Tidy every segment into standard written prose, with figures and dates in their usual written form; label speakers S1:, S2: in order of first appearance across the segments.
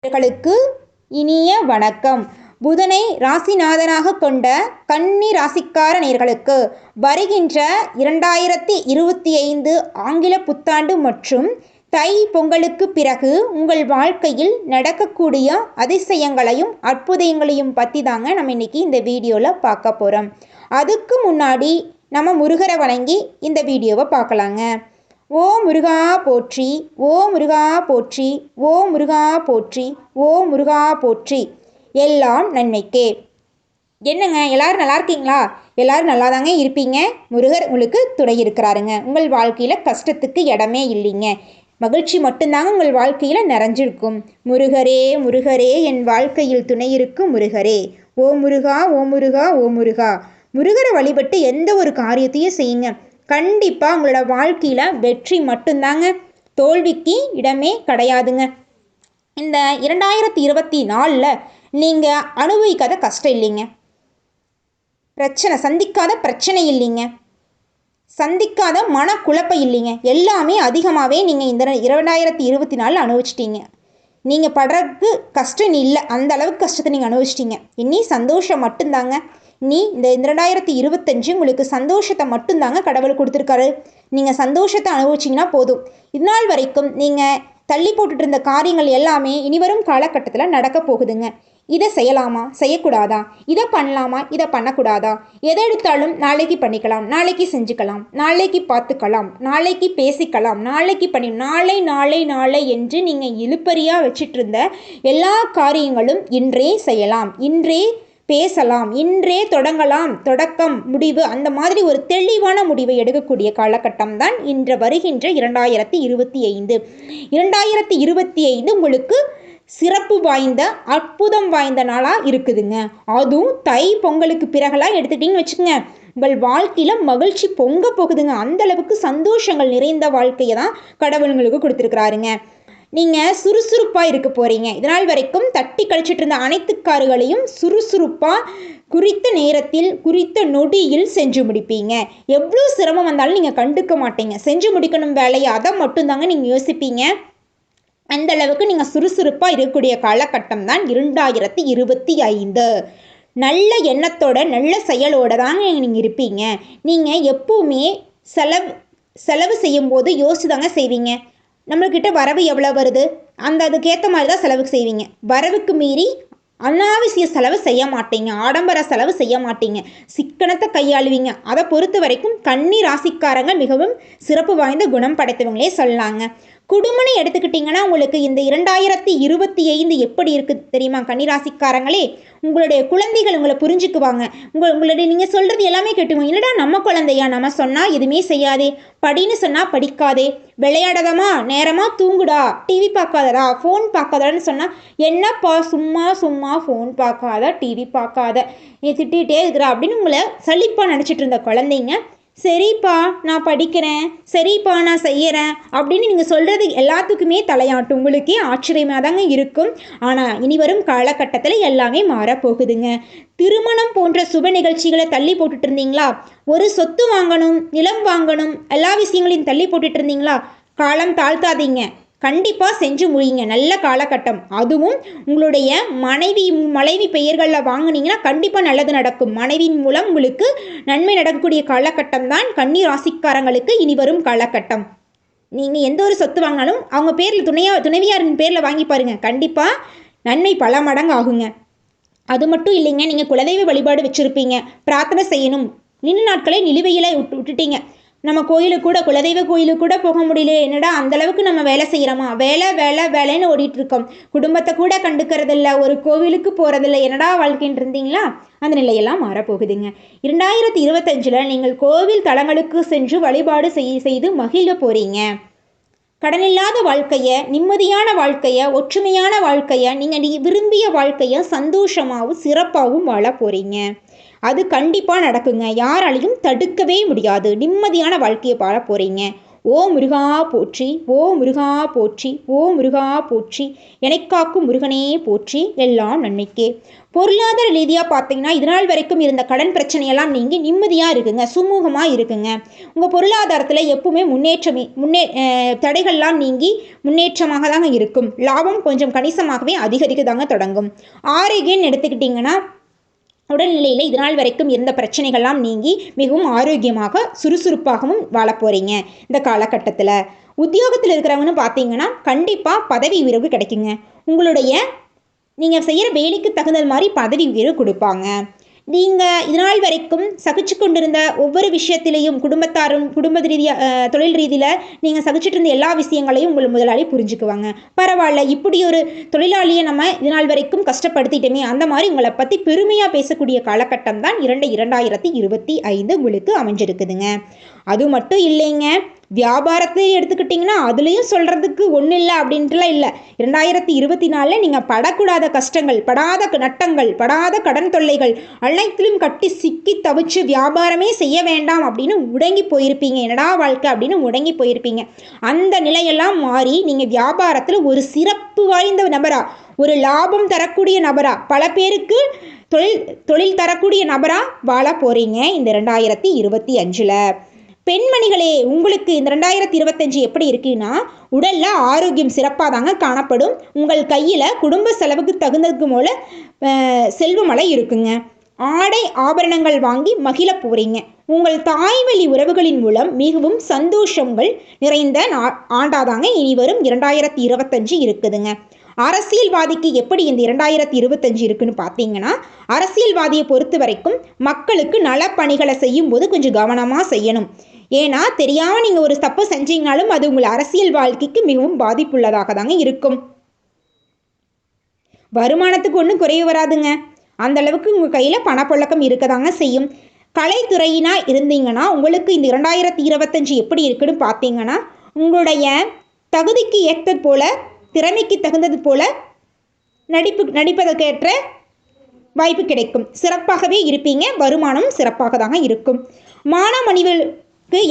S1: நேயர்களுக்கு இனிய வணக்கம். புதனை ராசிநாதனாக கொண்ட கன்னி ராசிக்கார நேயர்களுக்கு வருகின்ற 2025 ஆங்கில புத்தாண்டு மற்றும் தை பொங்கலுக்கு பிறகு உங்கள் வாழ்க்கையில் நடக்கக்கூடிய அதிசயங்களையும் அற்புதங்களையும் பற்றி தாங்க நம்ம இன்னைக்கு இந்த வீடியோவில் பார்க்க போகிறோம். அதுக்கு முன்னாடி நம்ம முருகரை வணங்கி இந்த வீடியோவை பார்க்கலாங்க. ஓ முருகா போற்றி, ஓ முருகா போற்றி, ஓ முருகா போற்றி, ஓ முருகா போற்றி. எல்லாம் நன்மைக்கே. என்னங்க எல்லாரும் நல்லா இருக்கீங்களா? எல்லாரும் நல்லா தாங்க இருப்பீங்க. முருகர் உங்களுக்கு துணை இருக்கிறாருங்க. உங்கள் வாழ்க்கையில் கஷ்டத்துக்கு இடமே இல்லைங்க. மகிழ்ச்சி மட்டும்தாங்க உங்கள் வாழ்க்கையில் நிறைஞ்சிருக்கும். முருகரே முருகரே என் வாழ்க்கையில் துணை இருக்கும் முருகரே. ஓ முருகா, ஓ முருகா, ஓ முருகா. முருகரை வழிபட்டு எந்த ஒரு காரியத்தையும் செய்யுங்க. கண்டிப்பாக உங்களோட வாழ்க்கையில் வெற்றி மட்டும்தாங்க, தோல்விக்கு இடமே கிடையாதுங்க. இந்த 2024 நீங்கள் அனுபவிக்காத கஷ்டம் இல்லைங்க, சந்திக்காத பிரச்சனை இல்லைங்க, சந்திக்காத மனக்குழப்பம் இல்லைங்க. எல்லாமே அதிகமாகவே நீங்கள் இந்த 2024 அனுபவிச்சிட்டீங்க. நீங்கள் படுறதுக்கு கஷ்டம் இல்லை, அந்த அளவுக்கு கஷ்டத்தை நீங்கள் அனுபவிச்சிட்டீங்க. இனி சந்தோஷம் மட்டும்தாங்க. இந்த 2025 உங்களுக்கு சந்தோஷத்தை மட்டும்தாங்க கடவுள் கொடுத்துருக்காரு. நீங்கள் சந்தோஷத்தை அனுபவிச்சிங்கன்னா போதும். இதுநாள் வரைக்கும் நீங்கள் தள்ளி போட்டுட்டு இருந்த காரியங்கள் எல்லாமே இனிவரும் காலகட்டத்தில் நடக்க போகுதுங்க. இதை செய்யலாமா, செய்யக்கூடாதா, இதை பண்ணலாமா, இதை பண்ணக்கூடாதா, எதை எடுத்தாலும் நாளைக்கு பண்ணிக்கலாம், நாளைக்கு செஞ்சுக்கலாம், நாளைக்கு பார்த்துக்கலாம், நாளைக்கு பேசிக்கலாம், நாளைக்கு நாளை நாளை நாளை என்று நீங்கள் இழுப்பறியாக வச்சிட்டு இருந்த எல்லா காரியங்களும் இன்றே செய்யலாம், இன்றே பேசலாம், இன்றே தொடங்கலாம். தொடக்கம் முடிவு அந்த மாதிரி ஒரு தெளிவான முடிவை எடுக்கக்கூடிய காலகட்டம் தான் இன்று வருகின்ற 2025. 2025 உங்களுக்கு சிறப்பு வாய்ந்த அற்புதம் வாய்ந்த நாளாக இருக்குதுங்க. அதுவும் தை பொங்கலுக்கு பிறகெல்லாம் எடுத்துக்கிட்டிங்கன்னு வச்சுக்கோங்க, உங்கள் வாழ்க்கையில் மகிழ்ச்சி பொங்க போகுதுங்க. அந்தளவுக்கு சந்தோஷங்கள் நிறைந்த வாழ்க்கையை தான் கடவுள் உங்களுக்கு கொடுத்துருக்குறாருங்க. நீங்கள் சுறுசுறுப்பாக இருக்க போகிறீங்க. இதனால் வரைக்கும் தட்டி கழிச்சிட்டு இருந்த அனைத்து காரியங்களையும் சுறுசுறுப்பாக குறித்த நேரத்தில் குறித்த நொடியில் செஞ்சு முடிப்பீங்க. எவ்வளோ சிரமம் வந்தாலும் நீங்கள் கண்டுக்க மாட்டீங்க. செஞ்சு முடிக்கணும் வேலையை, அதை மட்டும்தாங்க நீங்கள் யோசிப்பீங்க. அந்த அளவுக்கு நீங்கள் சுறுசுறுப்பாக இருக்கக்கூடிய காலகட்டம் தான் 2025. நல்ல எண்ணத்தோட நல்ல செயலோட தாங்க நீங்கள் இருப்பீங்க. நீங்கள் எப்பவுமே செலவு செய்யும்போது யோசிச்சுதாங்க செய்வீங்க. நம்மள்கிட்ட வரவு எவ்வளோ வருது, அதுக்கேற்ற மாதிரி தான் செலவுக்கு செய்வீங்க. வரவுக்கு மீறி அனாவசிய செலவு செய்ய மாட்டீங்க, ஆடம்பர செலவு செய்ய மாட்டீங்க, சிக்கனத்தை கையாளுவீங்க. அதை பொறுத்த வரைக்கும் கன்னி ராசிக்காரங்க மிகவும் சிறப்பு வாய்ந்த குணம் படைத்தவங்களே சொல்லலாங்க. குடும்பம்னு எடுத்துக்கிட்டிங்கன்னா உங்களுக்கு இந்த 2025 எப்படி இருக்குது தெரியுமா கன்னிராசிக்காரங்களே? உங்களுடைய குழந்தைகள் உங்களை புரிஞ்சுக்குவாங்க. உங்களுடைய நீங்கள் சொல்கிறது எல்லாமே கேட்டுக்குவாங்க. இல்லைடா நம்ம குழந்தையா, நம்ம சொன்னால் எதுவுமே செய்யாதே, படின்னு சொன்னால் படிக்காதே, விளையாடாதமா நேரமாக தூங்குடா, டிவி பார்க்காதடா, ஃபோன் பார்க்காதடான்னு சொன்னால் என்னப்பா சும்மா சும்மா ஃபோன் பார்க்காத, டிவி பார்க்காத, நீ திட்டிகிட்டே இருக்கிறா அப்படின்னு உங்களை சலிப்பாக நினச்சிட்டு இருந்த குழந்தைங்க, சரிப்பா நான் படிக்கிறேன், சரிப்பா நான் செய்கிறேன் அப்படின்னு நீங்கள் சொல்கிறது எல்லாத்துக்குமே தலையாட்டும். உங்களுக்கே ஆச்சரியமாக தாங்க இருக்கும். ஆனால் இனி வரும் காலகட்டத்தில் எல்லாமே மாறப்போகுதுங்க. திருமணம் போன்ற சுப நிகழ்ச்சிகளை தள்ளி போட்டுட்டு இருந்தீங்களா? ஒரு சொத்து வாங்கணும், நிலம் வாங்கணும், எல்லா விஷயங்களையும் தள்ளி போட்டுட்டு இருந்தீங்களா? காலம் தாழ்த்தாதீங்க, கண்டிப்பாக செஞ்சு முடியுங்க. நல்ல காலகட்டம். அதுவும் உங்களுடைய மனைவி பெயர்களில் வாங்கினீங்கன்னா கண்டிப்பாக நல்லது நடக்கும். மனைவியின் மூலம் உங்களுக்கு நன்மை நடக்கக்கூடிய காலகட்டம் தான் கன்னி ராசிக்காரங்களுக்கு இனி வரும் காலகட்டம். நீங்கள் எந்த ஒரு சொத்து வாங்கினாலும் அவங்க பேரில் துணைவியாரின் பேரில் வாங்கி பாருங்கள், கண்டிப்பாக நன்மை பல மடங்கு ஆகுங்க. அது மட்டும் இல்லைங்க, நீங்கள் குலதெய்வ வழிபாடு வச்சுருப்பீங்க, பிரார்த்தனை செய்யணும், நின்று நாட்களை நிலுவையில் விட்டுட்டீங்க. நம்ம கோயிலுக்கு கூட, குலதெய்வ கோயிலுக்கு கூட போக முடியல, என்னடா அந்தளவுக்கு நம்ம வேலை செய்கிறோமா, வேலைன்னு ஓடிட்டுருக்கோம், குடும்பத்தை கூட கண்டுக்கிறதில்ல, ஒரு கோவிலுக்கு போகிறதில்ல, என்னடா வாழ்க்கைன்னு இருந்தீங்களா? அந்த நிலையெல்லாம் மாறப்போகுதுங்க. 2025 நீங்கள் கோவில் தலங்களுக்கு சென்று வழிபாடு செய்து மகிழ போகிறீங்க. கடனில்லாத வாழ்க்கையை, நிம்மதியான வாழ்க்கையை, ஒற்றுமையான வாழ்க்கையை, நீங்கள் விரும்பிய வாழ்க்கையை சந்தோஷமாகவும் சிறப்பாகவும் வாழ போகிறீங்க. அது கண்டிப்பாக நடக்குங்க. யாராலையும் தடுக்கவே முடியாது. நிம்மதியான வாழ்க்கையை வாழ போகிறீங்க. ஓ முருகா போற்றி, ஓ முருகா போற்றி, ஓ முருகா போற்றி, எனக்காக்கும் முருகனே போற்றி, எல்லாம் நன்மைக்கே. பொருளாதார ரீதியாக பார்த்தீங்கன்னா இதனால் வரைக்கும் இருந்த கடன் பிரச்சனையெல்லாம் நீங்கி நிம்மதியாக இருக்குங்க, சுமூகமாக இருக்குங்க. உங்கள் பொருளாதாரத்தில் எப்பவுமே தடைகள்லாம் நீங்கி முன்னேற்றமாக தாங்க இருக்கும். லாபம் கொஞ்சம் கணிசமாகவே அதிகரிக்க தாங்க தொடங்கும். ஆரோக்கியம்னு எடுத்துக்கிட்டிங்கன்னா உடல்நிலையில் இதனால் வரைக்கும் இருந்த பிரச்சனைகள்லாம் நீங்கி மிகவும் ஆரோக்கியமாக சுறுசுறுப்பாகவும் வாழ போகிறீங்க. இந்த காலகட்டத்தில் உத்தியோகத்தில் இருக்கிறவங்கன்னு பார்த்தீங்கன்னா கண்டிப்பாக பதவி உயர்வு கிடைக்குங்க. உங்களுடைய நீங்கள் செய்கிற வேலைக்கு தகுந்த மாதிரி பதவி உயர்வு கொடுப்பாங்க. நீங்கள் இதனால் வரைக்கும் சகிச்சு கொண்டிருந்த ஒவ்வொரு விஷயத்திலையும் குடும்ப ரீதியாக தொழில் ரீதியில் நீங்கள் சகிச்சுட்டு இருந்த எல்லா விஷயங்களையும் உங்கள் முதலாளி புரிஞ்சுக்குவாங்க. பரவாயில்ல, இப்படி ஒரு தொழிலாளியை நம்ம இதனால் வரைக்கும் கஷ்டப்படுத்திட்டோமே, அந்த மாதிரி உங்களை பற்றி பெருமையாக பேசக்கூடிய காலகட்டம் தான் 2025 உங்களுக்கு அமைஞ்சிருக்குதுங்க. அது மட்டும் இல்லைங்க, வியாபாரத்தை எடுத்துக்கிட்டிங்கன்னா அதுலேயும் சொல்கிறதுக்கு ஒன்றும் இல்லை அப்படின்ட்டுலாம் இல்லை. 2024 நீங்கள் படக்கூடாத கஷ்டங்கள், படாத நட்டங்கள், படாத கடன் தொல்லைகள் அனைத்திலும் கட்டி சிக்கி தவிச்சு வியாபாரமே செய்ய வேண்டாம் அப்படின்னு முடங்கி போயிருப்பீங்க. என்னடா வாழ்க்கை அப்படின்னு முடங்கி போயிருப்பீங்க. அந்த நிலையெல்லாம் மாறி நீங்கள் வியாபாரத்தில் ஒரு சிறப்பு வாய்ந்த நபரா, ஒரு லாபம் தரக்கூடிய நபரா, பல பேருக்கு தொழில் தரக்கூடிய நபரா வாழ போகிறீங்க இந்த 2025. பெண்மணிகளே, உங்களுக்கு இந்த 2025 எப்படி இருக்குன்னா உடலில் ஆரோக்கியம் சிறப்பாக தாங்க காணப்படும். உங்கள் கையில் குடும்ப செலவுக்கு தகுந்ததுக்கு போல செல்வமழை இருக்குங்க. ஆடை ஆபரணங்கள் வாங்கி மகிழ போகிறீங்க. உங்கள் தாய்வழி உறவுகளின் மூலம் மிகவும் சந்தோஷங்கள் நிறைந்த ஆண்டாதாங்க இனி வரும் 2025 இருக்குதுங்க. அரசியல்வாதிக்கு எப்படி இந்த 2025 இருக்குன்னு பார்த்தீங்கன்னா, அரசியல்வாதியை பொறுத்த வரைக்கும் மக்களுக்கு நலப்பணிகளை செய்யும் போது கொஞ்சம் கவனமாக செய்யணும். ஏன்னா தெரியாமல் நீங்கள் ஒரு தப்பு செஞ்சீங்கனாலும் அது உங்கள் அரசியல் வாழ்க்கைக்கு மிகவும் பாதிப்புள்ளதாக தாங்க இருக்கும். வருமானத்துக்கு ஒன்றும் குறைவு வராதுங்க. அந்த அளவுக்கு உங்கள் கையில் பணப்பழக்கம் இருக்கதாங்க செய்யும். கலைத்துறையினா இருந்தீங்கன்னா உங்களுக்கு இந்த 2025 எப்படி இருக்குன்னு பார்த்தீங்கன்னா, உங்களுடைய தகுதிக்கு ஏற்றது போல, திறமைக்கு தகுந்தது போல நடிப்பதற்கேற்ற வாய்ப்பு கிடைக்கும். சிறப்பாகவே இருப்பீங்க. வருமானம் சிறப்பாக தாங்க இருக்கும். மாணவர்களுக்கு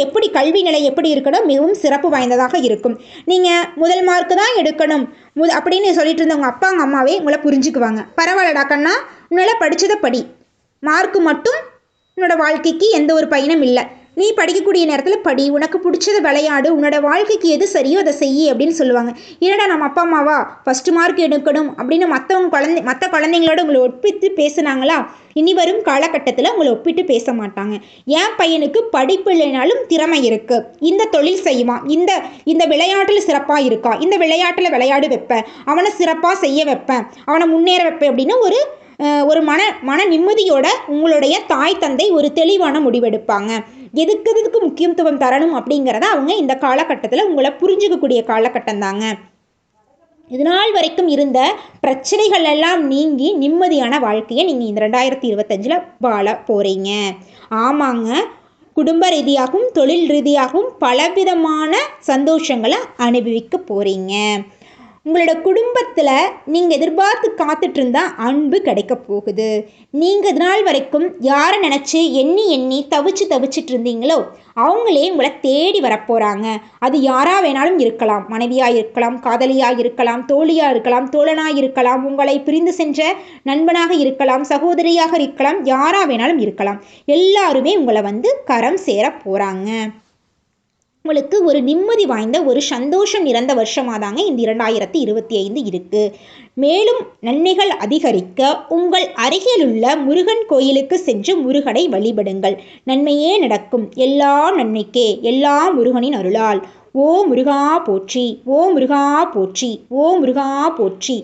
S1: எப்படி கல்வி நிலை எப்படி இருக்கணும், மிகவும் சிறப்பு வாய்ந்ததாக இருக்கும். நீங்கள் முதல் மார்க்கு தான் எடுக்கணும் அப்படின்னு சொல்லிட்டு இருந்தவங்க அப்பா அம்மாவே உங்களை புரிஞ்சுக்குவாங்க. பரவாயில்லடா கண்ணா, உன்னால் படித்ததை படி, மார்க்கு மட்டும் உன்னோட வாழ்க்கைக்கு எந்த ஒரு பயனும் இல்லை, நீ படிக்கக்கூடிய நேரத்தில் படி, உனக்கு பிடிச்சத விளையாடு, உன்னோட வாழ்க்கைக்கு எது சரியோ அதை செய்யி அப்படின்னு சொல்லுவாங்க. என்னடா நம்ம அப்பா அம்மாவா ஃபஸ்ட்டு மார்க் எடுக்கணும் அப்படின்னு மற்ற குழந்தைங்களோட உங்களை ஒப்பிட்டு பேசுனாங்களா, இனி வரும் காலகட்டத்தில் உங்களை ஒப்பிட்டு பேச மாட்டாங்க. என் பையனுக்கு படிப்பு இல்லைனாலும் திறமை இருக்குது, இந்த தொழில் செய்வான், இந்த விளையாட்டில் சிறப்பாக இருக்கா, இந்த விளையாட்டில் விளையாடு வைப்பேன், அவனை சிறப்பாக செய்ய வைப்பேன், அவனை முன்னேற வைப்பேன் அப்படின்னு ஒரு மன நிம்மதியோட உங்களுடைய தாய் தந்தை ஒரு தெளிவான முடிவெடுப்பாங்க. எதுக்கு முக்கியத்துவம் தரணும் அப்படிங்கிறத அவங்க இந்த காலகட்டத்தில் உங்களை புரிஞ்சுக்கக்கூடிய காலகட்டம் தாங்க. இதனால் வரைக்கும் இருந்த பிரச்சனைகள் எல்லாம் நீங்கி நிம்மதியான வாழ்க்கையை நீங்கள் இந்த 2025 வாழ போகிறீங்க. ஆமாங்க, குடும்ப ரீதியாகவும் தொழில் ரீதியாகவும் பலவிதமான சந்தோஷங்களை அனுபவிக்க போகிறீங்க. உங்களோட குடும்பத்தில் நீங்கள் எதிர்பார்த்து காத்துட்டு இருந்தால் அன்பு கிடைக்க போகுது. நீங்கள் இதனால் வரைக்கும் யாரை நினச்சி எண்ணி தவிச்சிட்டு இருந்தீங்களோ அவங்களே உங்களை தேடி வரப்போகிறாங்க. அது யாராக வேணாலும் இருக்கலாம், மனைவியாக இருக்கலாம், காதலியாக இருக்கலாம், தோழியாக இருக்கலாம், தோழனாக இருக்கலாம், உங்களை பிரிந்து சென்ற நண்பனாக இருக்கலாம், சகோதரியாக இருக்கலாம், யாராக வேணாலும் இருக்கலாம். எல்லாருமே உங்களை கரம் சேர போகிறாங்க. உங்களுக்கு ஒரு நிம்மதி வாய்ந்த ஒரு சந்தோஷம் நிறைந்த வருஷமாக தாங்க இந்த 2025 இருக்குது. மேலும் நன்மைகள் அதிகரிக்க உங்கள் அருகிலுள்ள முருகன் கோயிலுக்கு சென்று முருகனை வழிபடுங்கள். நன்மையே நடக்கும். எல்லா நன்மைக்கே, எல்லா முருகனின் அருளால். ஓ முருகா போற்றி, ஓ முருகா போற்றி, ஓ முருகா போற்றி.